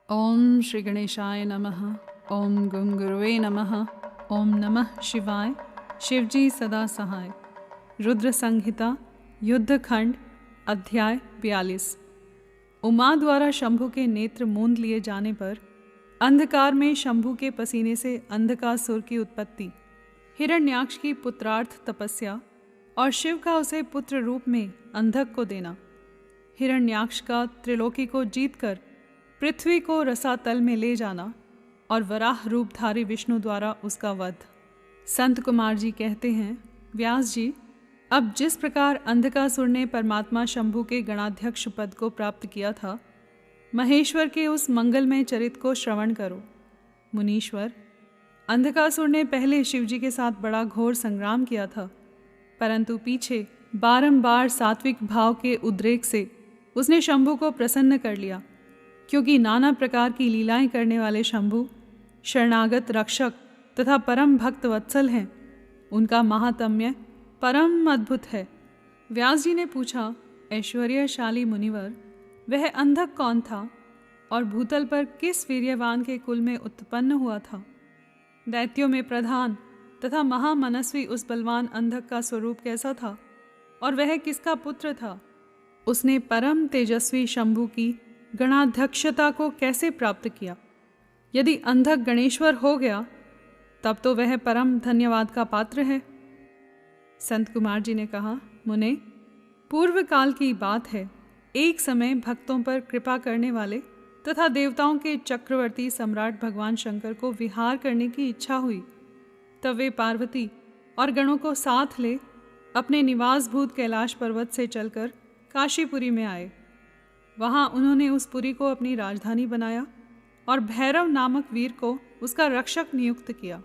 ओम श्री गणेशाय नमः। ओम गं गुरुवे नमः। ओम नमः शिवाय। शिवजी सदा सहाय। रुद्र संहिता युद्धखंड अध्याय 42। उमा द्वारा शंभु के नेत्र मूंद लिए जाने पर अंधकार में शंभु के पसीने से अंधकासुर की उत्पत्ति, हिरण्याक्ष की पुत्रार्थ तपस्या और शिव का उसे पुत्र रूप में अंधक को देना, हिरण्याक्ष का त्रिलोकी को जीतकर पृथ्वी को रसातल में ले जाना और वराह रूपधारी विष्णु द्वारा उसका वध। संत कुमार जी कहते हैं, व्यास जी, अब जिस प्रकार अंधकासुर ने परमात्मा शंभु के गणाध्यक्ष पद को प्राप्त किया था, महेश्वर के उस मंगलमय चरित को श्रवण करो। मुनीश्वर, अंधकासुर ने पहले शिवजी के साथ बड़ा घोर संग्राम किया था, परंतु पीछे बारंबार सात्विक भाव के उद्रेक से उसने शंभु को प्रसन्न कर लिया, क्योंकि नाना प्रकार की लीलाएं करने वाले शंभु शरणागत रक्षक तथा परम भक्त वत्सल हैं। उनका महात्म्य परम अद्भुत है। व्यास जी ने पूछा, ऐश्वर्यशाली मुनिवर, वह अंधक कौन था और भूतल पर किस वीर्यवान के कुल में उत्पन्न हुआ था? दैत्यों में प्रधान तथा महामनस्वी उस बलवान अंधक का स्वरूप कैसा था और वह किसका पुत्र था? उसने परम तेजस्वी शंभु की गणाध्यक्षता को कैसे प्राप्त किया? यदि अंधक गणेश्वर हो गया तब तो वह परम धन्यवाद का पात्र है। संत कुमार जी ने कहा, मुने, पूर्व काल की बात है, एक समय भक्तों पर कृपा करने वाले तथा देवताओं के चक्रवर्ती सम्राट भगवान शंकर को विहार करने की इच्छा हुई। तब वे पार्वती और गणों को साथ ले अपने निवासभूत कैलाश पर्वत से चलकर काशीपुरी में आए। वहाँ उन्होंने उस पुरी को अपनी राजधानी बनाया और भैरव नामक वीर को उसका रक्षक नियुक्त किया।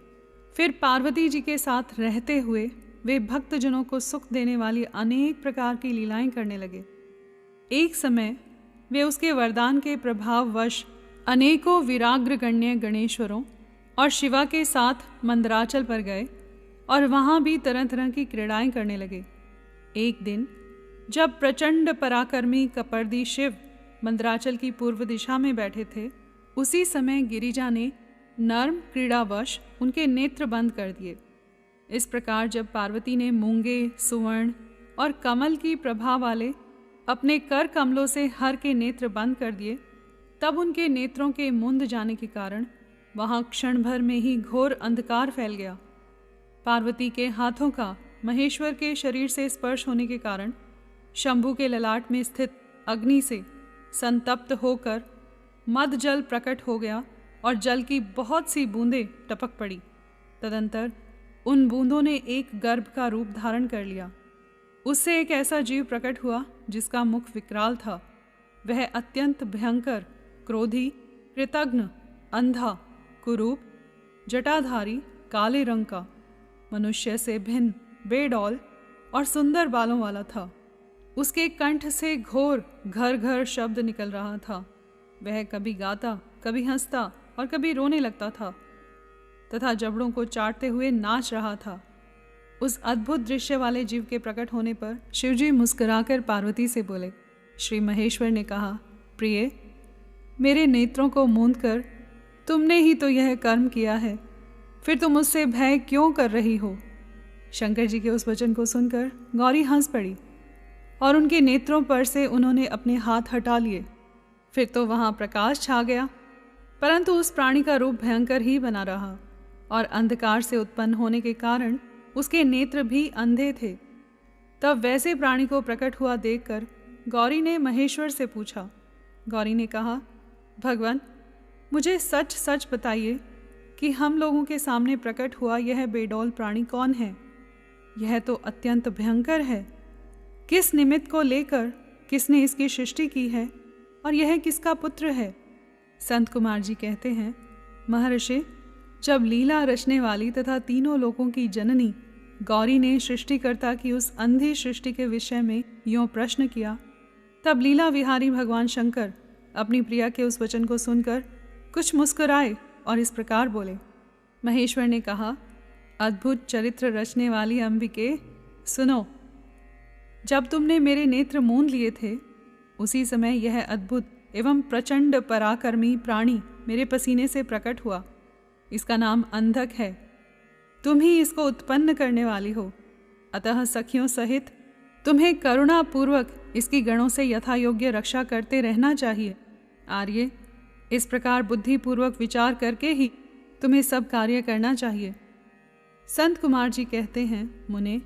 फिर पार्वती जी के साथ रहते हुए वे भक्तजनों को सुख देने वाली अनेक प्रकार की लीलाएं करने लगे। एक समय वे उसके वरदान के प्रभाववश अनेकों विराग्रगण्य गणेश्वरों और शिवा के साथ मंदराचल पर गए और वहाँ भी तरह तरह की क्रीड़ाएं करने लगे। एक दिन जब प्रचंड पराक्रमी कपर्दी शिव मंदराचल की पूर्व दिशा में बैठे थे, उसी समय गिरिजा ने नर्म क्रीड़ावश उनके नेत्र बंद कर दिए। इस प्रकार जब पार्वती ने मूंगे, सुवर्ण और कमल की प्रभा वाले अपने कर कमलों से हर के नेत्र बंद कर दिए, तब उनके नेत्रों के मुंद जाने के कारण वहाँ क्षण भर में ही घोर अंधकार फैल गया। पार्वती के हाथों का महेश्वर के शरीर से स्पर्श होने के कारण शंभु के ललाट में स्थित अग्नि से संतप्त होकर मद जल प्रकट हो गया और जल की बहुत सी बूंदें टपक पड़ी। तदंतर उन बूंदों ने एक गर्भ का रूप धारण कर लिया। उससे एक ऐसा जीव प्रकट हुआ जिसका मुख विकराल था। वह अत्यंत भयंकर, क्रोधी, कृतघ्न, अंधा, कुरूप, जटाधारी, काले रंग का, मनुष्य से भिन्न, बेडौल और सुंदर बालों वाला था। उसके कंठ से घोर घर घर शब्द निकल रहा था। वह कभी गाता, कभी हंसता और कभी रोने लगता था तथा जबड़ों को चाटते हुए नाच रहा था। उस अद्भुत दृश्य वाले जीव के प्रकट होने पर शिवजी मुस्कुराकर पार्वती से बोले। श्री महेश्वर ने कहा, प्रिय, मेरे नेत्रों को मूंद कर तुमने ही तो यह कर्म किया है, फिर तुम मुझसे भय क्यों कर रही हो? शंकर जी के उस वचन को सुनकर गौरी हंस पड़ी और उनके नेत्रों पर से उन्होंने अपने हाथ हटा लिए। फिर तो वहाँ प्रकाश छा गया, परंतु उस प्राणी का रूप भयंकर ही बना रहा और अंधकार से उत्पन्न होने के कारण उसके नेत्र भी अंधे थे। तब वैसे प्राणी को प्रकट हुआ देखकर गौरी ने महेश्वर से पूछा। गौरी ने कहा, भगवान, मुझे सच सच बताइए कि हम लोगों के सामने प्रकट हुआ यह बेडौल प्राणी कौन है? यह तो अत्यंत भयंकर है। किस निमित्त को लेकर किसने इसकी सृष्टि की है और यह किसका पुत्र है? संत कुमार जी कहते हैं, महर्षि, जब लीला रचने वाली तथा तीनों लोकों की जननी गौरी ने सृष्टिकर्ता की उस अंधी सृष्टि के विषय में यों प्रश्न किया, तब लीला विहारी भगवान शंकर अपनी प्रिया के उस वचन को सुनकर कुछ मुस्कुराए और इस प्रकार बोले। महेश्वर ने कहा, अद्भुत चरित्र रचने वाली अंबिके, सुनो। जब तुमने मेरे नेत्र मूंद लिए थे, उसी समय यह अद्भुत एवं प्रचंड पराक्रमी प्राणी मेरे पसीने से प्रकट हुआ। इसका नाम अंधक है। तुम ही इसको उत्पन्न करने वाली हो। अतः सखियों सहित तुम्हें करुणापूर्वक इसकी गणों से यथा योग्य रक्षा करते रहना चाहिए। आर्य, इस प्रकार बुद्धिपूर्वक विचार करके ही तुम्हें सब कार्य करना चाहिए। संत कुमार जी कहते हैं, मुने,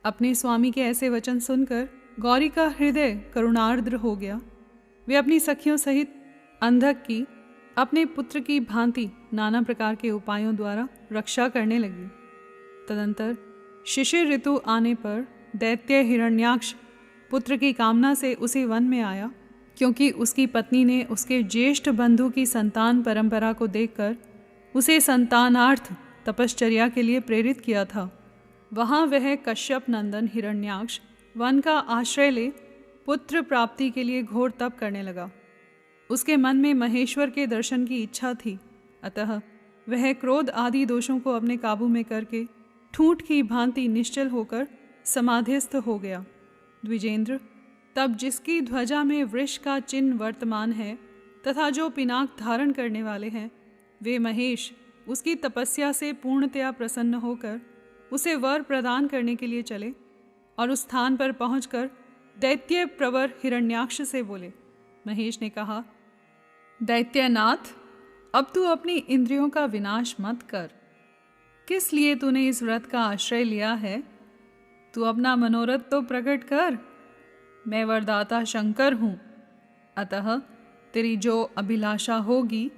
अपने स्वामी के ऐसे वचन सुनकर गौरी का हृदय करुणार्द्र हो गया। वे अपनी सखियों सहित अंधक की अपने पुत्र की भांति नाना प्रकार के उपायों द्वारा रक्षा करने लगी। तदंतर शिशिर ऋतु आने पर दैत्य हिरण्याक्ष पुत्र की कामना से उसी वन में आया, क्योंकि उसकी पत्नी ने उसके ज्येष्ठ बंधु की संतान परंपरा को देखकर उसे संतानार्थ तपश्चर्या के लिए प्रेरित किया था। वहाँ वह कश्यप नंदन हिरण्याक्ष वन का आश्रय ले पुत्र प्राप्ति के लिए घोर तप करने लगा। उसके मन में महेश्वर के दर्शन की इच्छा थी, अतः वह क्रोध आदि दोषों को अपने काबू में करके ठूंठ की भांति निश्चल होकर समाधिस्थ हो गया। द्विजेंद्र, तब जिसकी ध्वजा में वृष का चिन्ह वर्तमान है तथा जो पिनाक धारण करने वाले हैं, वे महेश उसकी तपस्या से पूर्णतया प्रसन्न होकर उसे वर प्रदान करने के लिए चले और उस स्थान पर पहुंचकर दैत्य प्रवर हिरण्याक्ष से बोले। महेश ने कहा, दैत्यनाथ, अब तू अपनी इंद्रियों का विनाश मत कर। किस लिए तूने इस व्रत का आश्रय लिया है? तू अपना मनोरथ तो प्रकट कर। मैं वरदाता शंकर हूँ, अतः तेरी जो अभिलाषा होगी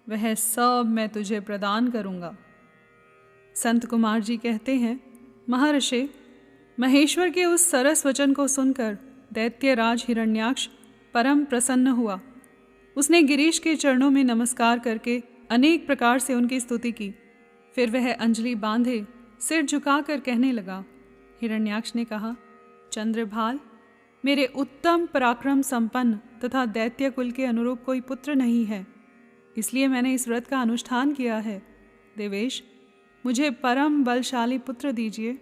वह सब मैं तुझे प्रदान करूँगा। संत कुमार जी कहते हैं, महर्षि, महेश्वर के उस सरस वचन को सुनकर दैत्यराज हिरण्याक्ष परम प्रसन्न हुआ। उसने गिरीश के चरणों में नमस्कार करके अनेक प्रकार से उनकी स्तुति की। फिर वह अंजलि बांधे सिर झुकाकर कहने लगा। हिरण्याक्ष ने कहा, चंद्रभाल, मेरे उत्तम पराक्रम संपन्न तथा दैत्य कुल के अनुरूप कोई पुत्र नहीं है, इसलिए मैंने इस व्रत का अनुष्ठान किया है। देवेश, मुझे परम बलशाली पुत्र दीजिए।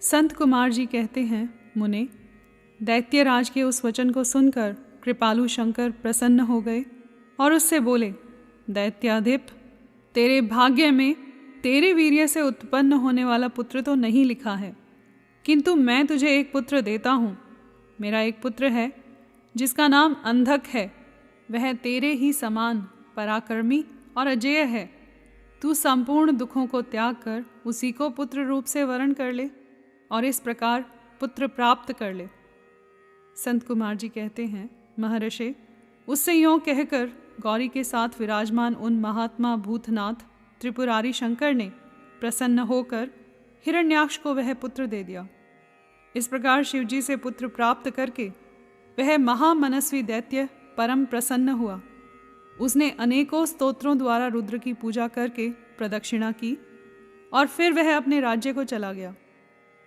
संत कुमार जी कहते हैं, मुने, दैत्यराज के उस वचन को सुनकर कृपालु शंकर प्रसन्न हो गए और उससे बोले, दैत्याधिप, तेरे भाग्य में तेरे वीर्य से उत्पन्न होने वाला पुत्र तो नहीं लिखा है, किंतु मैं तुझे एक पुत्र देता हूँ। मेरा एक पुत्र है जिसका नाम अंधक है। वह तेरे ही समान पराक्रमी और अजेय है। तू संपूर्ण दुखों को त्याग कर उसी को पुत्र रूप से वरण कर ले और इस प्रकार पुत्र प्राप्त कर ले। संत कुमार जी कहते हैं, महर्षि, उससे यों कहकर गौरी के साथ विराजमान उन महात्मा भूतनाथ त्रिपुरारी शंकर ने प्रसन्न होकर हिरण्याक्ष को वह पुत्र दे दिया। इस प्रकार शिवजी से पुत्र प्राप्त करके वह महामनस्वी दैत्य परम प्रसन्न हुआ। उसने अनेकों स्तोत्रों द्वारा रुद्र की पूजा करके प्रदक्षिणा की और फिर वह अपने राज्य को चला गया।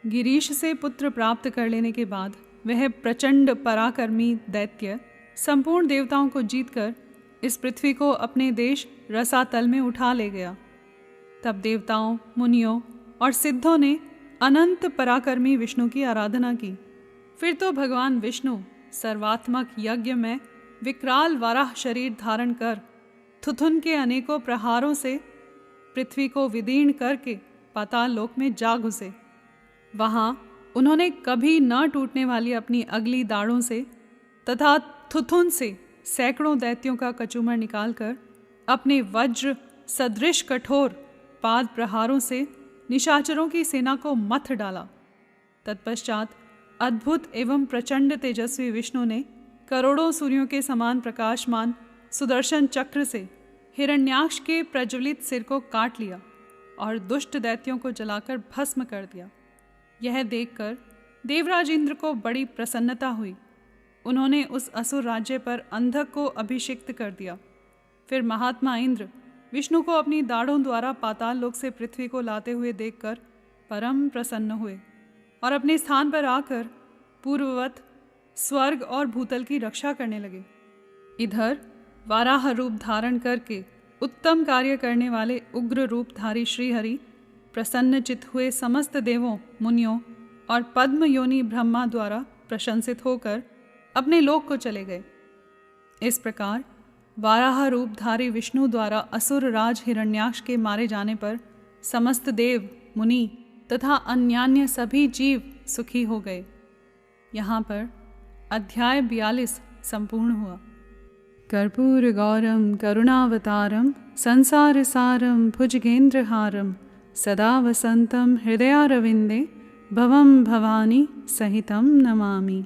गिरीश से पुत्र प्राप्त कर लेने के बाद वह प्रचंड पराक्रमी दैत्य संपूर्ण देवताओं को जीतकर इस पृथ्वी को अपने देश रसातल में उठा ले गया। तब देवताओं, मुनियों और सिद्धों ने अनंत पराक्रमी विष्णु की आराधना की। फिर तो भगवान विष्णु सर्वात्मक यज्ञ में विकराल वाराह शरीर धारण कर थुथुन के अनेकों प्रहारों से पृथ्वी को विदीर्ण करके पाताल लोक में जा घुसे। वहाँ उन्होंने कभी न टूटने वाली अपनी अगली दाढ़ों से तथा थुथुन से सैकड़ों दैत्यों का कचूमर निकालकर अपने वज्र सदृश कठोर पाद प्रहारों से निशाचरों की सेना को मथ डाला। तत्पश्चात अद्भुत एवं प्रचंड तेजस्वी विष्णु ने करोड़ों सूर्यों के समान प्रकाशमान सुदर्शन चक्र से हिरण्याक्ष के प्रज्वलित सिर को काट लिया और दुष्ट दैत्यों को जलाकर भस्म कर दिया। यह देखकर देवराज इंद्र को बड़ी प्रसन्नता हुई। उन्होंने उस असुर राज्य पर अंधक को अभिषिक्त कर दिया। फिर महात्मा इंद्र विष्णु को अपनी दाढ़ों द्वारा पाताल लोक से पृथ्वी को लाते हुए देखकर परम प्रसन्न हुए और अपने स्थान पर आकर पूर्ववत स्वर्ग और भूतल की रक्षा करने लगे। इधर वाराह रूप धारण करके उत्तम कार्य करने वाले उग्र रूपधारी श्रीहरि प्रसन्नचित हुए समस्त देवों, मुनियों और पद्म योनि ब्रह्मा द्वारा प्रशंसित होकर अपने लोक को चले गए। इस प्रकार वाराह रूपधारी विष्णु द्वारा असुर राज हिरण्याक्ष के मारे जाने पर समस्त देव, मुनि तथा अन्यान्य सभी जीव सुखी हो गए। यहाँ पर अध्याय 42 संपूर्ण हुआ। कर्पूर गौरम करुणावतारम संसार सारम भुजगेंद्रहारम सदा वसंतम हृदयारविंदे भवम भवानी सहितम नमामि।